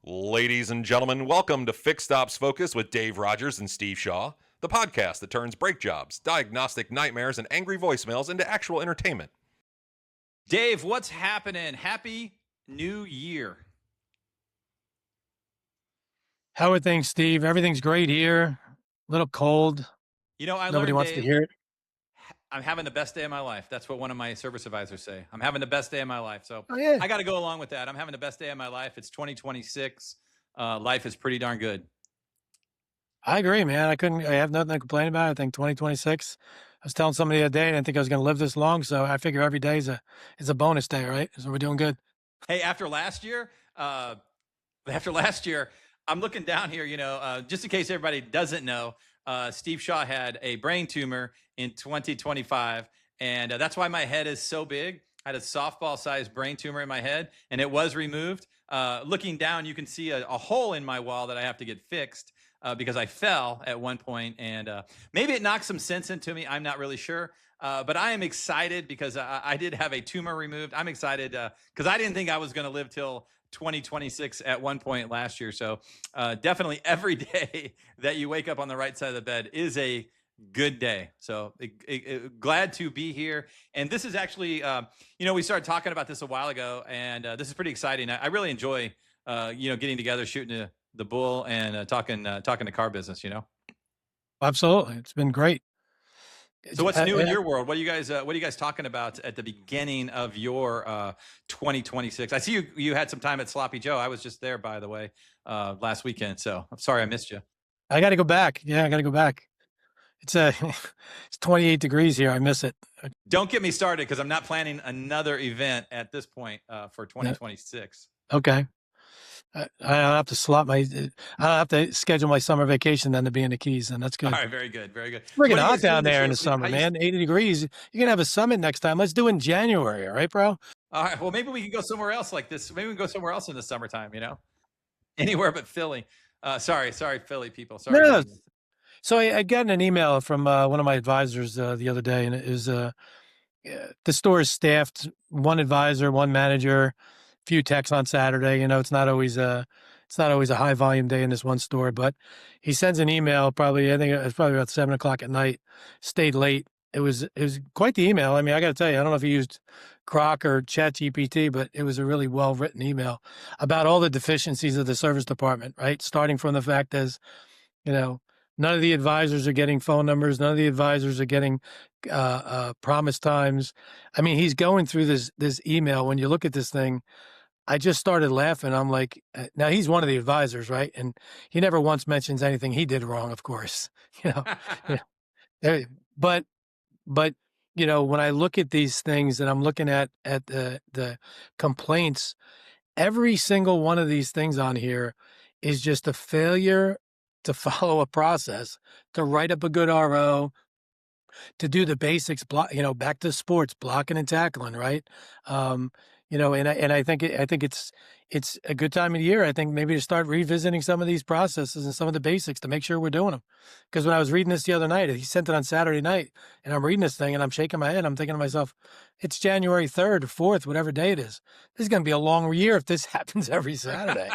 Ladies and gentlemen, welcome to Fixed Ops Focus with Dave Rogers and Steve Shaw, the podcast that turns brake jobs, diagnostic nightmares, and angry voicemails into actual entertainment. Dave, what's happening? Happy New Year. How are things, Steve? Everything's great here. A little cold. You know, Nobody wants to hear it. I'm having the best day of my life. That's what one of my service advisors say. I'm having the best day of my life. So yeah. I got to go along with that. I'm having the best day of my life. It's 2026. Life is pretty darn good. I agree, man. I have nothing to complain about. I think 2026. I was telling somebody the other day, I didn't think I was going to live this long. So I figure every day is a bonus day, right? So we're doing good. Hey, after last year, I'm looking down here, just in case everybody doesn't know, Steve Shaw had a brain tumor in 2025. And that's why my head is so big. I had a softball-sized brain tumor in my head, and it was removed. Looking down, you can see a hole in my wall that I have to get fixed because I fell at one point, and maybe it knocked some sense into me. I'm not really sure. But I am excited because I did have a tumor removed. I'm excited because I didn't think I was going to live till 2026 at one point last year. So definitely every day that you wake up on the right side of the bed is a good day. So glad to be here. And this is actually, we started talking about this a while ago, and this is pretty exciting. I really enjoy, getting together, shooting the bull, and talking to car business. Absolutely, it's been great. So what's new in your world? What are you guys talking about at the beginning of your 2026? I see you had some time at Sloppy Joe. I was just there, by the way, last weekend. So I'm sorry I missed you. I got to go back. Yeah, I got to go back. It's 28 degrees here. I miss it. Don't get me started because I'm not planning another event at this point for 2026. Okay. I have to schedule my summer vacation then to be in the Keys, and that's good. All right, very good, very good. Freaking hot down there in the summer, man. 80 degrees. You're gonna have a summit next time. Let's do it in January, all right, bro? All right. Well, maybe we can go somewhere else like this. Maybe we can go somewhere else in the summertime. Anywhere but Philly. Sorry, Philly people. Sorry. No. So I got an email from one of my advisors the other day, and it is the store is staffed, one advisor, one manager, few techs on Saturday. It's not always a high volume day in this one store, but he sends an email I think it was probably about 7:00 at night, stayed late. It was quite the email. I mean, I got to tell you, I don't know if he used Croc or ChatGPT, but it was a really well written email about all the deficiencies of the service department, right? Starting from the fact as, none of the advisors are getting phone numbers. None of the advisors are getting promise times. I mean, he's going through this email. When you look at this thing, I just started laughing. I'm like, now he's one of the advisors, right? And he never once mentions anything he did wrong, of course. But when I look at these things and I'm looking at the complaints, every single one of these things on here is just a failure to follow a process, to write up a good RO, to do the basics, back to sports, blocking and tackling, right? And I think it's a good time of the year. I think maybe to start revisiting some of these processes and some of the basics to make sure we're doing them. Because when I was reading this the other night, he sent it on Saturday night, and I'm reading this thing and I'm shaking my head. I'm thinking to myself, it's January 3rd or 4th, whatever day it is. This is going to be a long year if this happens every Saturday.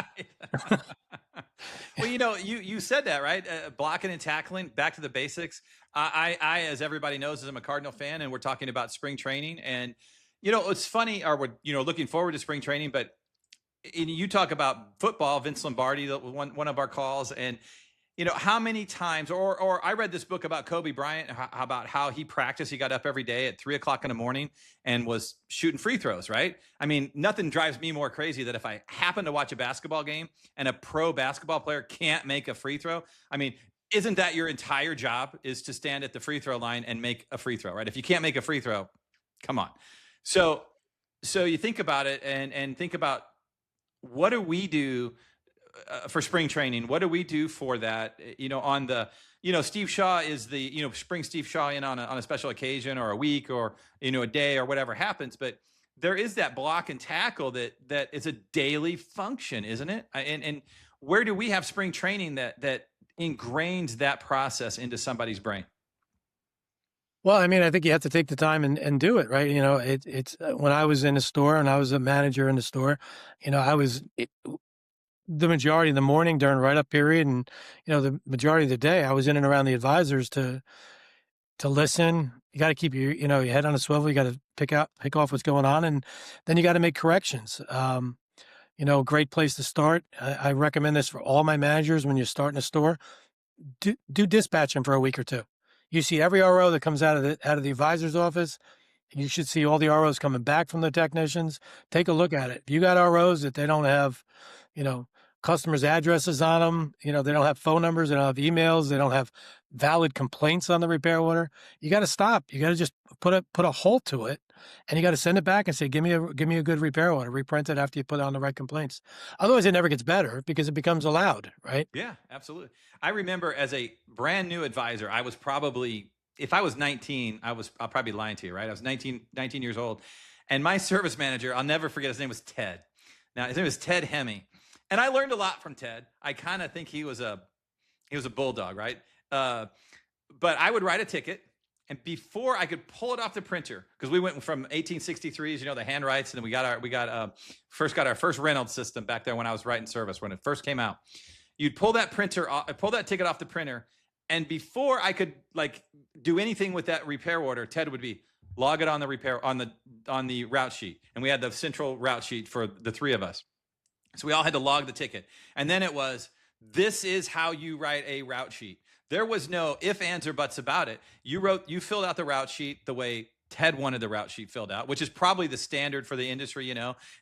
Well, you said that, right? Blocking and tackling, back to the basics. I, as everybody knows, I'm a Cardinal fan, and we're talking about spring training. And, it's funny, or we're, looking forward to spring training, but you talk about football, Vince Lombardi, one of our calls, and, how many times, or I read this book about Kobe Bryant, about how he practiced. He got up every day at 3:00 in the morning and was shooting free throws, right? I mean, nothing drives me more crazy than if I happen to watch a basketball game and a pro basketball player can't make a free throw. I mean, isn't that your entire job, is to stand at the free throw line and make a free throw, right? If you can't make a free throw, come on. So you think about it and think about, what do we do for spring training? What do we do for that? On the, Steve Shaw is the, spring Steve Shaw in on a special occasion or a week or, a day or whatever happens. But there is that block and tackle that is a daily function, isn't it? And where do we have spring training that ingrains that process into somebody's brain? Well, I mean, I think you have to take the time and do it, right? It's when I was in the store and I was a manager in the store, the majority of the morning during write-up period, and the majority of the day, I was in and around the advisors to listen. You got to keep your head on a swivel. You got to pick off what's going on, and then you got to make corrections. Great place to start. I recommend this for all my managers when you're starting a store. Do dispatching for a week or two. You see every RO that comes out of the advisor's office. You should see all the ROs coming back from the technicians. Take a look at it. If you got ROs that they don't have, customers' addresses on them, they don't have phone numbers, they don't have emails, they don't have valid complaints on the repair order, you got to stop. You got to just put a halt to it, and you got to send it back and say, give me a good repair order. Reprint it after you put on the right complaints. Otherwise, it never gets better because it becomes allowed, right? Yeah, absolutely. I remember as a brand new advisor, I was probably, if I was 19, I'll probably be lying to you, right? I was 19 years old. And my service manager, I'll never forget, his name was Ted. Now, his name was Ted Hemme. And I learned a lot from Ted. I kind of think he was a bulldog, right? But I would write a ticket, and before I could pull it off the printer, because we went from 1863s, the handwrites, and then we got our first Reynolds system back there when I was writing service, when it first came out. You'd pull that ticket off the printer, and before I could do anything with that repair order, Ted would be log it on the route sheet, and we had the central route sheet for the three of us. So we all had to log the ticket. And then it was, this is how you write a route sheet. There was no if, ands, or buts about it. You filled out the route sheet the way Ted wanted the route sheet filled out, which is probably the standard for the industry,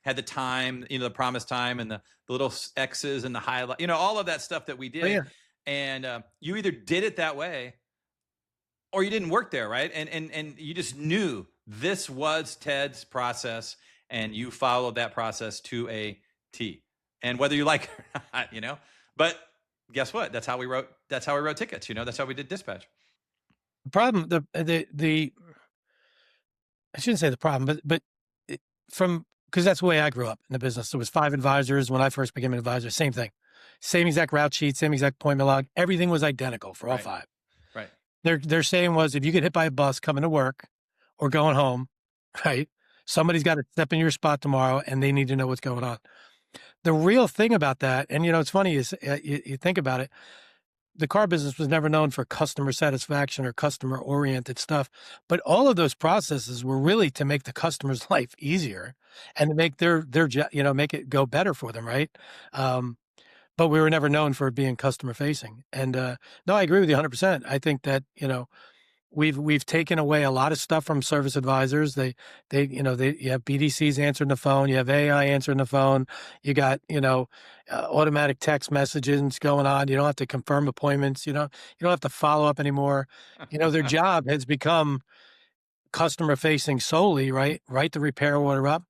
had the time, the promise time, and the little X's and the highlight, all of that stuff that we did. Oh, yeah. And you either did it that way or you didn't work there, right? And you just knew this was Ted's process, and you followed that process to a T. And whether you like it or not, but guess what? That's how we wrote tickets. That's how we did dispatch. The problem, the I shouldn't say the problem, but because that's the way I grew up in the business. There was 5 advisors when I first became an advisor. Same thing, same exact route sheet, same exact appointment log. Everything was identical for all 5. Right. Their saying was, if you get hit by a bus coming to work or going home, right, somebody's got to step in your spot tomorrow, and they need to know what's going on. The real thing about that, and it's funny, is you think about it, the car business was never known for customer satisfaction or customer oriented stuff, but all of those processes were really to make the customer's life easier and to make their make it go better for them, right? But we were never known for being customer facing. And no, I agree with you 100%. I think that we've taken away a lot of stuff from service advisors. You have BDCs answering the phone, you have AI answering the phone, you got, automatic text messages going on. You don't have to confirm appointments. You don't have to follow up anymore. Their job has become customer facing solely, right? Write the repair order up,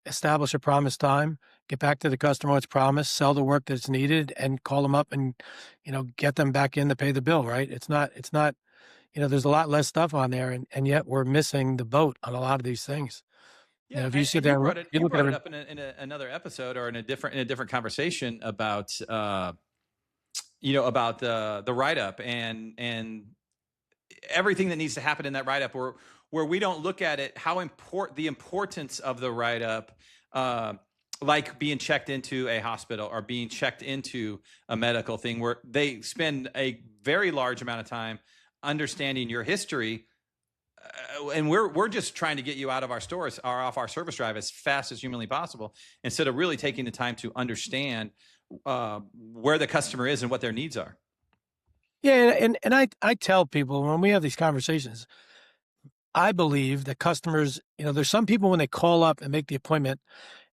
establish a promised time, get back to the customer what's promised, sell the work that's needed, and call them up and, get them back in to pay the bill, right? It's not, there's a lot less stuff on there, and yet we're missing the boat on a lot of these things. Yeah, if you sit there, you brought it up in another episode or in a different conversation about about the write up and everything that needs to happen in that write up, where we don't look at it, the importance of the write up, like being checked into a hospital or being checked into a medical thing, where they spend a very large amount of time understanding your history, and we're just trying to get you out of our stores or off our service drive as fast as humanly possible, instead of really taking the time to understand where the customer is and what their needs are. Yeah, and I tell people when we have these conversations, I believe that customers, there's some people when they call up and make the appointment,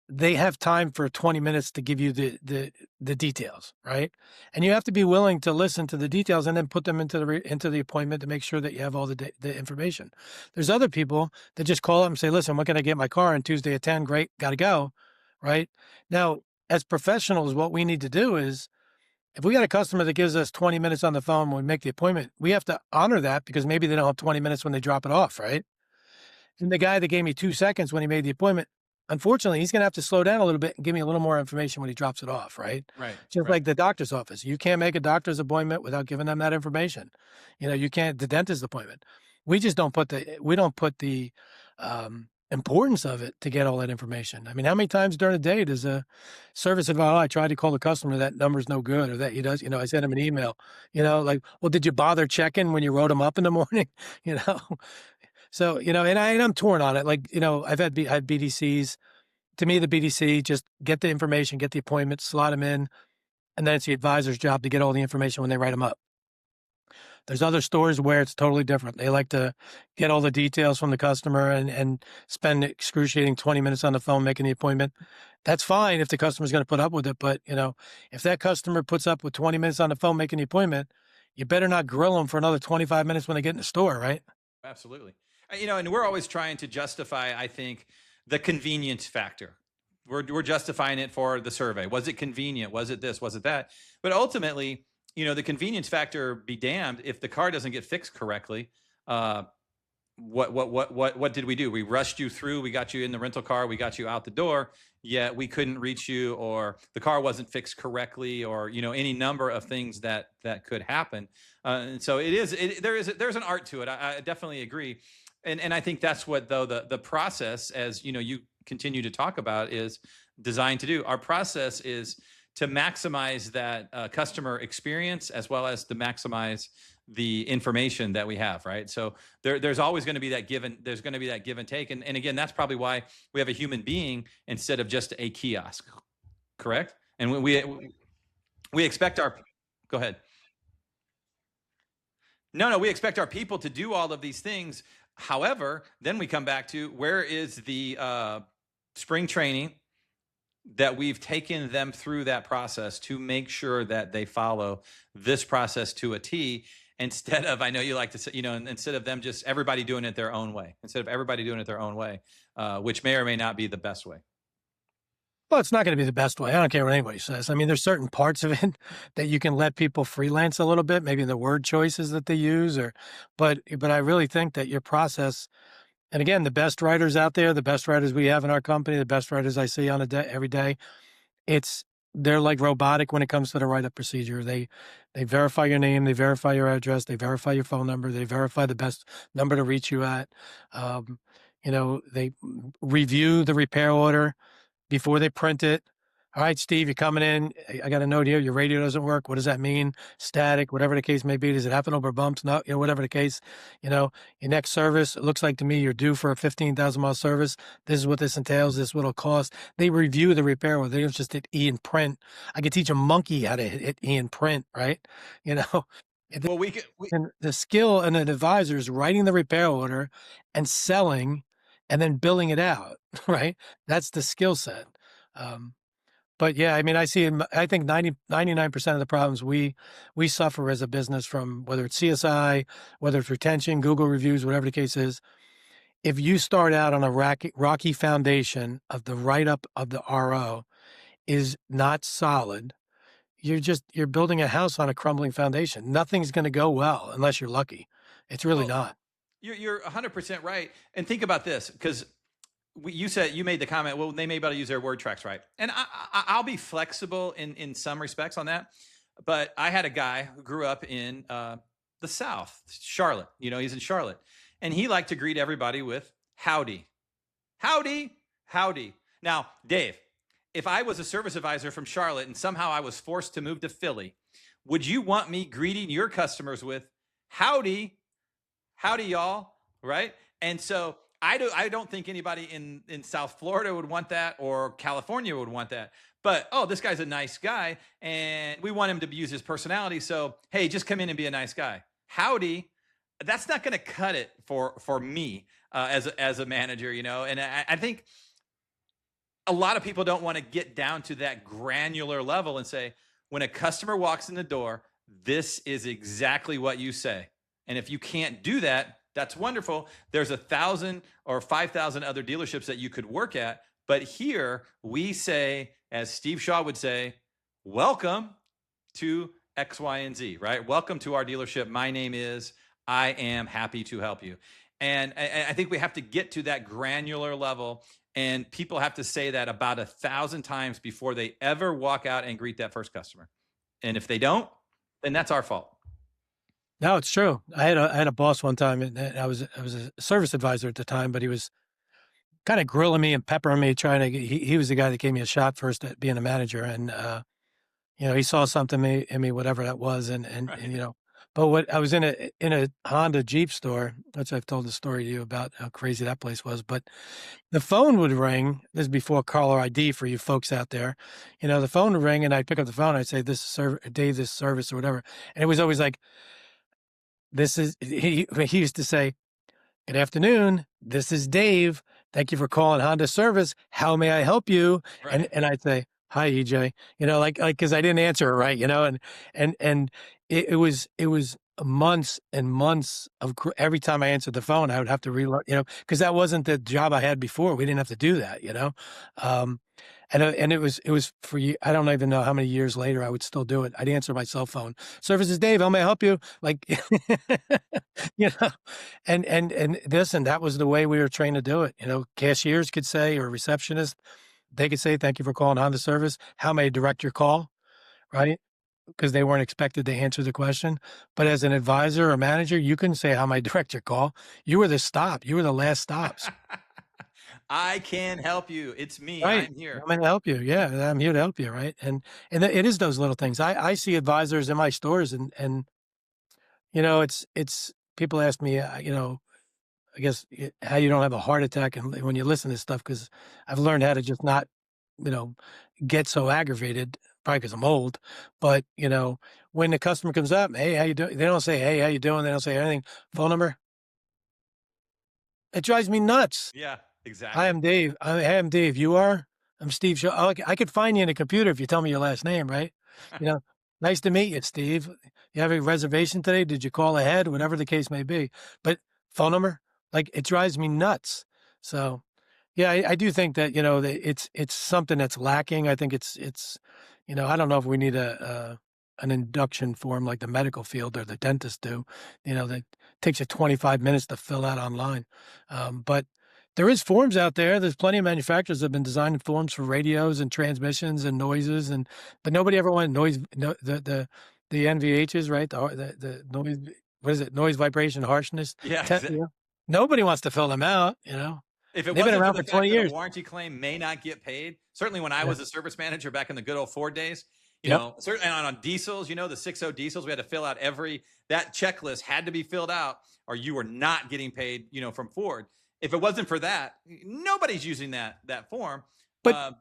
they have time for 20 minutes to give you the details, right? And you have to be willing to listen to the details and then put them into the appointment to make sure that you have all the information. There's other people that just call up and say, listen, when can I get my car on Tuesday at 10? Great, got to go, right? Now, as professionals, what we need to do is, if we got a customer that gives us 20 minutes on the phone when we make the appointment, we have to honor that, because maybe they don't have 20 minutes when they drop it off, right? And the guy that gave me 2 seconds when he made the appointment, unfortunately, he's going to have to slow down a little bit and give me a little more information when he drops it off, right? Right. Just like the doctor's office. You can't make a doctor's appointment without giving them that information. You can't, the dentist appointment. We just don't put the importance of it to get all that information. I mean, how many times during the day does a service advisor, I tried to call the customer, that number's no good, or that he does, I sent him an email, like, well, did you bother checking when you wrote him up in the morning? you know? So, and I'm torn on it. Like, I had BDCs. To me, the BDC, just get the information, get the appointment, slot them in, and then it's the advisor's job to get all the information when they write them up. There's other stores where it's totally different. They like to get all the details from the customer and spend excruciating 20 minutes on the phone making the appointment. That's fine if the customer's going to put up with it. But, if that customer puts up with 20 minutes on the phone making the appointment, you better not grill them for another 25 minutes when they get in the store, right? Absolutely. And we're always trying to justify, I think, the convenience factor. We're justifying it for the survey. Was it convenient? Was it this? Was it that? But ultimately, the convenience factor be damned if the car doesn't get fixed correctly. What did we do? We rushed you through. We got you in the rental car. We got you out the door. Yet we couldn't reach you, or the car wasn't fixed correctly, or any number of things that could happen. And so there's an art to it. I definitely agree. And I think that's what, though, the process, as you continue to talk about, is designed to do. Our process is to maximize that customer experience, as well as to maximize the information that we have, right? So there's always going to be that give and take. And again, that's probably why we have a human being instead of just a kiosk, correct? And we expect go ahead. No, we expect our people to do all of these things. However, then we come back to, where is the spring training that we've taken them through that process to make sure that they follow this process to a T, instead of, I know you like to say, instead of them just everybody doing it their own way, which may or may not be the best way. Well, it's not going to be the best way. I don't care what anybody says. I mean, there's certain parts of it that you can let people freelance a little bit, maybe the word choices that they use, but I really think that your process, and again, the best writers out there, the best writers we have in our company, the best writers I see every day, they're like robotic when it comes to the write-up procedure. They verify your name, they verify your address, they verify your phone number, they verify the best number to reach you at. They review the repair order before they print it. All right, Steve, you're coming in. I got a note here. Your radio doesn't work. What does that mean? Static, whatever the case may be. Does it happen over bumps? No, whatever the case. Your next service, it looks like to me you're due for a 15,000-mile service. This is what this entails. This is what it'll cost. They review the repair order. They don't just hit E and print. I could teach a monkey how to hit E and print, right? Well, and the skill and an advisor is writing the repair order and selling and then billing it out, right? That's the skill set. But yeah, I mean, I think 99% of the problems we suffer as a business, from whether it's CSI, whether it's retention, Google reviews, whatever the case is, if you start out on a rocky foundation of the write-up of the RO is not solid, you're building a house on a crumbling foundation. Nothing's going to go well unless you're lucky. It's really not. You're 100% right. And think about this, because you made the comment, well, they may be able to use their word tracks right. And I'll be flexible in some respects on that. But I had a guy who grew up in the South, Charlotte. He's in Charlotte. And he liked to greet everybody with howdy. Howdy, howdy. Now, Dave, if I was a service advisor from Charlotte and somehow I was forced to move to Philly, would you want me greeting your customers with howdy, howdy, y'all, right? And so I don't think anybody in South Florida would want that, or California would want that. But, this guy's a nice guy, and we want him to use his personality. So, hey, just come in and be a nice guy. Howdy. That's not going to cut it for me as a manager, And I think a lot of people don't want to get down to that granular level and say, when a customer walks in the door, this is exactly what you say. And if you can't do that, that's wonderful. There's 1,000 or 5,000 other dealerships that you could work at. But here we say, as Steve Shaw would say, welcome to X, Y, and Z, right? Welcome to our dealership. My name is, I am happy to help you. And I think we have to get to that granular level, and people have to say that about 1,000 times before they ever walk out and greet that first customer. And if they don't, then that's our fault. No, it's true. I had a boss one time, and I was a service advisor at the time, but he was kind of grilling me and peppering me, trying to he was the guy that gave me a shot first at being a manager. And, he saw something in me, whatever that was. Right. But what I was in a Honda Jeep store, which I've told the story to you about how crazy that place was. But the phone would ring. This is before caller ID for you folks out there. The phone would ring and I'd pick up the phone. I'd say, this is Dave, this service or whatever. And it was always like, he used to say, good afternoon. This is Dave. Thank you for calling Honda Service. How may I help you? And Right. and I'd say, hi, EJ. Because I didn't answer it right. And it was months and months of every time I answered the phone, I would have to relearn. Because that wasn't the job I had before. We didn't have to do that. Um, and it was for you. I don't even know how many years later I would still do it. I'd answer my cell phone. Service is Dave. How may I help you? Like, you know, and this and that was the way we were trained to do it. Cashiers could say, or receptionists, they could say, thank you for calling Honda Service. How may I direct your call? Right? Because they weren't expected to answer the question. But as an advisor or manager, you couldn't say, how may I direct your call? You were the stop. You were the last stops. I can help you. It's me. Right. I'm here. I'm going to help you. Yeah, I'm here to help you. Right. And it is those little things. I see advisors in my stores, and it's people ask me, I guess how you don't have a heart attack and when you listen to stuff, because I've learned how to just not, you know, get so aggravated, probably because I'm old. But when the customer comes up, hey, how you doing? They don't say, hey, how you doing? They don't say anything. Phone number. It drives me nuts. Yeah, Hi, exactly. I'm Dave. Hey, I'm Dave. You are? I'm Steve Shaw. Oh, I could find you in a computer if you tell me your last name, right? You know, nice to meet you, Steve. You have a reservation today? Did you call ahead? Whatever the case may be. But phone number, like it drives me nuts. So yeah, I do think that, that it's something that's lacking. I think it's I don't know if we need an induction form like the medical field or the dentist do, that takes you 25 minutes to fill out online. But there is forms out there. There's plenty of manufacturers that have been designing forms for radios and transmissions and noises, but nobody ever wanted noise. No, the NVHs, right? The noise. What is it? Noise, vibration, harshness. Yeah, Te- you know? Nobody wants to fill them out. if it They've been wasn't for around the for 20 fact that a years. warranty claim may not get paid, certainly when I Yeah. was a service manager back in the good old Ford days, Yep. certainly on diesels, the 6.0 diesels, we had to fill out that checklist had to be filled out or you were not getting paid, from Ford. If it wasn't for that, nobody's using that form. But Uh,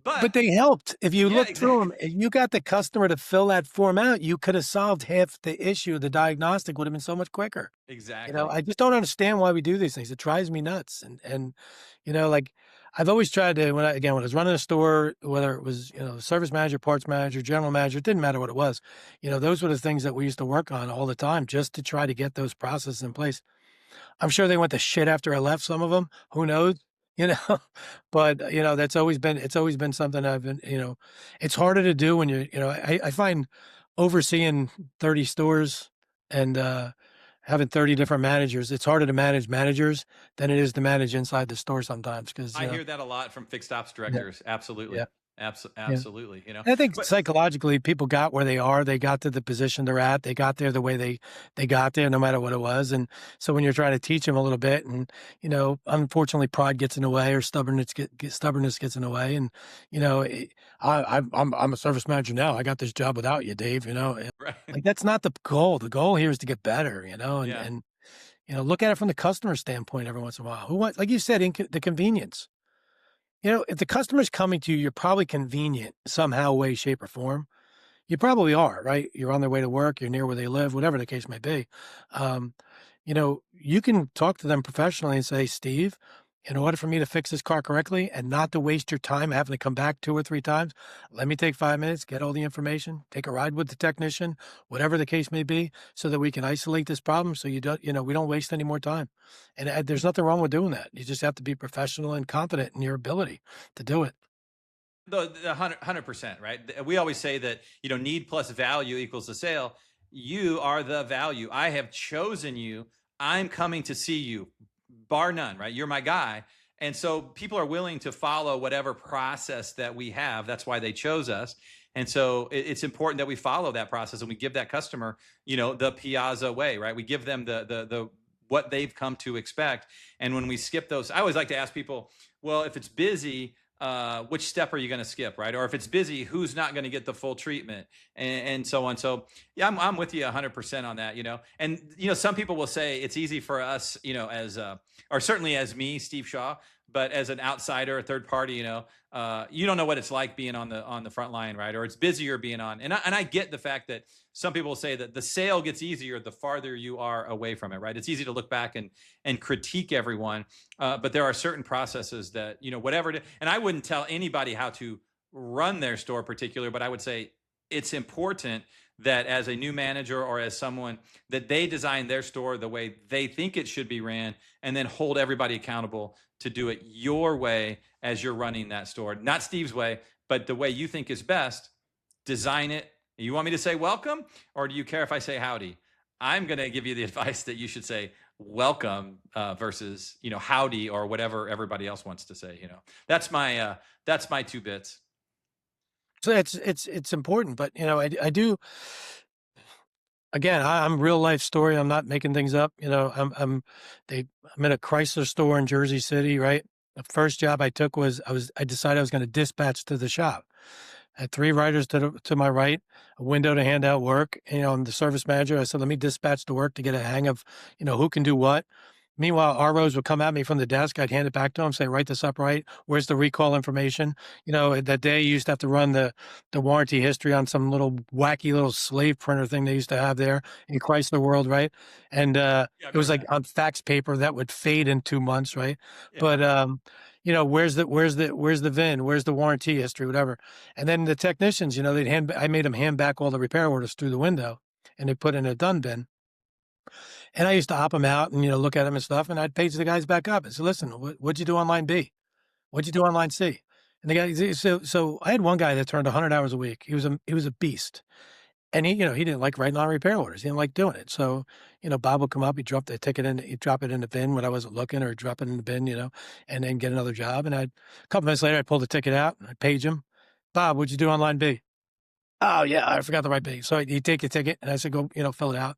but but they helped. If you yeah, look through them, exactly. if you got the customer to fill that form out, you could have solved half the issue. The diagnostic would have been so much quicker. Exactly. I just don't understand why we do these things. It drives me nuts. And like I've always tried to when I was running a store, whether it was service manager, parts manager, general manager, it didn't matter what it was. Those were the things that we used to work on all the time just to try to get those processes in place. I'm sure they went to shit after I left. Some of them, who knows? You know, but it's always been something I've been. It's harder to do when I find overseeing 30 stores and having 30 different managers. It's harder to manage managers than it is to manage inside the store sometimes because I hear that a lot from fixed ops yeah, directors. Absolutely. yeah, yeah. Absolutely. I think But psychologically, people got where they are. They got to the position they're at. They got there the way they got there, no matter what it was. And so when you're trying to teach them a little bit, and unfortunately, pride gets in the way, or stubbornness gets in the way. And I'm a service manager now. I got this job without you, Dave. right. Like that's not the goal. The goal here is to get better. Yeah. And look at it from the customer standpoint every once in a while. Who wants, like you said, the convenience. If the customer's coming to you, you're probably convenient somehow, way, shape, or form. You probably are, right? You're on their way to work, you're near where they live, whatever the case may be. Um, you can talk to them professionally and say, Steve, in order for me to fix this car correctly and not to waste your time having to come back 2 or 3 times, let me take 5 minutes, get all the information, take a ride with the technician, whatever the case may be, so that we can isolate this problem so we don't waste any more time. And there's nothing wrong with doing that. You just have to be professional and confident in your ability to do it. The 100%, right? We always say that, need plus value equals the sale. You are the value. I have chosen you. I'm coming to see you, bar none, right? You're my guy. And so people are willing to follow whatever process that we have. That's why they chose us. And so it's important that we follow that process and we give that customer, the Piazza way, right? We give them what they've come to expect. And when we skip those, I always like to ask people, well, if it's busy, which step are you going to skip, right? Or if it's busy, who's not going to get the full treatment, and so on. So yeah, I'm with you 100% on that, And some people will say it's easy for us, as or certainly as me, Steve Shaw, but as an outsider, a third party, you don't know what it's like being on the front line, right? Or it's busier being on. And I get the fact that some people say that the sale gets easier the farther you are away from it, right? It's easy to look back and critique everyone, but there are certain processes that whatever. And I wouldn't tell anybody how to run their store particular, but I would say it's important that as a new manager or as someone that they design their store the way they think it should be ran, and then hold everybody accountable to do it your way as you're running that store. Not Steve's way, but the way you think is best. Design it. You want me to say welcome, or do you care if I say howdy? I'm going to give you the advice that you should say welcome versus howdy or whatever everybody else wants to say. That's my 2 bits. So it's important, but I do. Again, I'm real life story. I'm not making things up. I'm in a Chrysler store in Jersey City, right? The first job I took was I decided I was going to dispatch to the shop. I had 3 writers to my right, a window to hand out work. I'm the service manager. I said, let me dispatch to work to get a hang of, who can do what. Meanwhile, ROs would come at me from the desk. I'd hand it back to them, say, write this up right. Where's the recall information? That day you used to have to run the warranty history on some little wacky little slave printer thing they used to have there in Chrysler World, right? And it was like on fax paper that would fade in 2 months, right? Yeah. But where's the VIN? Where's the warranty history? Whatever. And then the technicians, I made them hand back all the repair orders through the window, and they put in a done bin. And I used to op them out and, look at them and stuff. And I'd page the guys back up and say, listen, what'd you do on line B? What'd you do on line C? And the guy, so I had one guy that turned 100 hours a week. He was a beast. And he didn't like writing on repair orders. He didn't like doing it. So, Bob would come up, he'd drop the ticket in, he'd drop it in the bin when I wasn't looking, or drop it in the bin, and then get another job. And a couple minutes later, I'd pull the ticket out, I'd page him. Bob, what'd you do on line B? Oh yeah, I forgot the right B. So he'd take the ticket and I said, go, fill it out.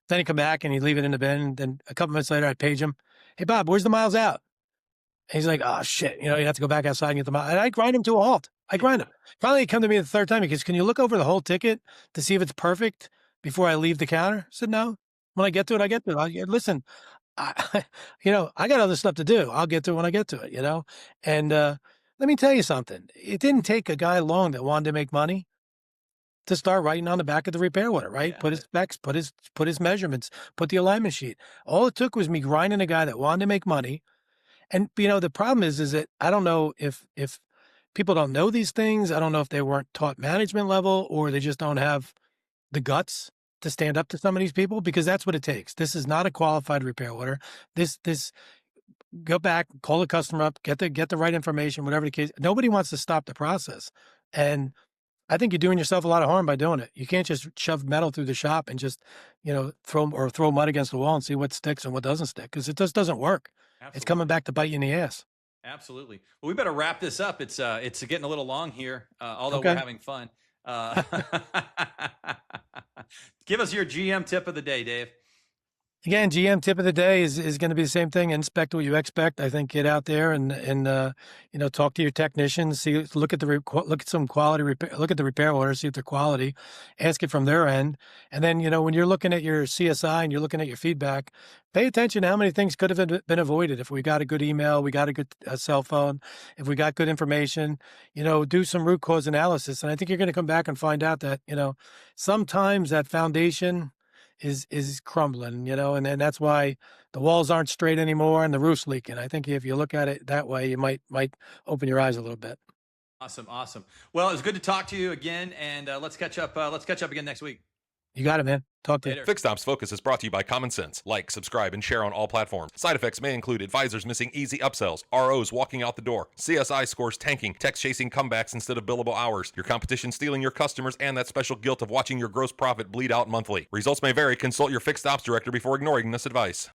Then he'd come back and he'd leave it in the bin. And then a couple minutes later, I'd page him. Hey, Bob, where's the miles out? And he's like, oh, shit. He'd have to go back outside and get the miles. And I grind him to a halt. I grind him. Finally, he'd come to me the third time. He goes, can you look over the whole ticket to see if it's perfect before I leave the counter? I said, no. When I get to it, I get to it. Listen, I got other stuff to do. I'll get to it when I get to it, And let me tell you something. It didn't take a guy long that wanted to make money to start writing on the back of the repair order, right? Yeah. Put his specs, put his measurements, put the alignment sheet. All it took was me grinding a guy that wanted to make money. And, the problem is that I don't know if people don't know these things. I don't know if they weren't taught management level, or they just don't have the guts to stand up to some of these people, because that's what it takes. This is not a qualified repair order. This go back, call the customer up, get the right information, whatever the case. Nobody wants to stop the process. And I think you're doing yourself a lot of harm by doing it. You can't just shove metal through the shop and just, throw mud against the wall and see what sticks and what doesn't stick, because it just doesn't work. Absolutely. It's coming back to bite you in the ass. Absolutely. Well, we better wrap this up. It's getting a little long here, although we're having fun. Give us your GM tip of the day, Dave. Again, GM tip of the day is going to be the same thing. Inspect what you expect. I think get out there and talk to your technicians. Look at some quality repair. Look at the repair orders. See if they're quality. Ask it from their end. And then when you're looking at your CSI and you're looking at your feedback, pay attention to how many things could have been avoided. If we got a good email, we got a good cell phone. If we got good information, do some root cause analysis. And I think you're going to come back and find out that sometimes that foundation is crumbling, and then that's why the walls aren't straight anymore and the roof's leaking. I think if you look at it that way, you might open your eyes a little bit. Awesome. Well, it was good to talk to you again, and let's catch up again next week. You got it, man. Talk to you. Fixed Ops Focus is brought to you by Common Sense. Like, subscribe, and share on all platforms. Side effects may include advisors missing easy upsells, ROs walking out the door, CSI scores tanking, techs chasing comebacks instead of billable hours, your competition stealing your customers, and that special guilt of watching your gross profit bleed out monthly. Results may vary. Consult your Fixed Ops director before ignoring this advice.